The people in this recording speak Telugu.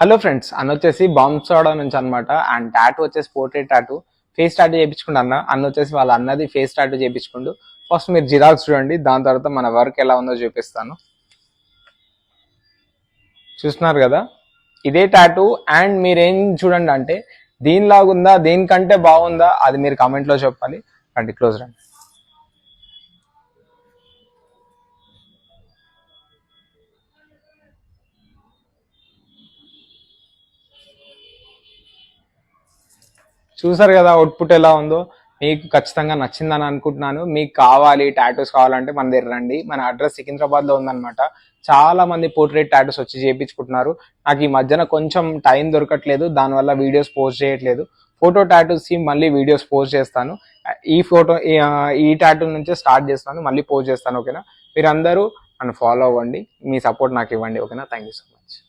హలో ఫ్రెండ్స్, అన్న వచ్చేసి బాంబ్సోడా నుంచి అనమాట. అండ్ టాటూ వచ్చేసి పోర్ట్రేట్ టాటూ, ఫేస్ టాటూ చేయించుకుంటా అన్న వచ్చేసి వాళ్ళ అన్నది ఫేస్ టాటూ చేయించుకుంటూ. ఫస్ట్ మీరు జిరాక్స్ చూడండి, దాని తర్వాత మన వర్క్ ఎలా ఉందో చూపిస్తాను. చూస్తున్నారు కదా, ఇదే టాటూ. అండ్ మీరేం చూడండి అంటే దీనిలాగుందా, దీనికంటే బాగుందా, అది మీరు కామెంట్లో చెప్పాలి. రండి, క్లోజ్ రండి. చూసారు కదా అవుట్పుట్ ఎలా ఉందో. మీకు ఖచ్చితంగా నచ్చిందని అనుకుంటున్నాను. మీకు కావాలి టాటూస్ కావాలంటే మన దగ్గర రండి. మన అడ్రస్ సికింద్రాబాద్ లో ఉందన్నమాట. చాలా మంది పోర్ట్రేట్ టాటూస్ వచ్చి చేయించుకుంటున్నారు. నాకు ఈ మధ్యన కొంచెం టైం దొరకట్లేదు, దానివల్ల వీడియోస్ పోస్ట్ చేయట్లేదు. ఫోటో టాటూస్ కి మళ్ళీ వీడియోస్ పోస్ట్ చేస్తాను. ఈ టాటూ నుంచే స్టార్ట్ చేస్తాను, మళ్ళీ పోస్ట్ చేస్తాను. ఓకేనా, మీరందరూ నన్ను ఫాలో అవ్వండి, మీ సపోర్ట్ నాకు ఇవ్వండి. ఓకేనా, థ్యాంక్ యూ సో మచ్.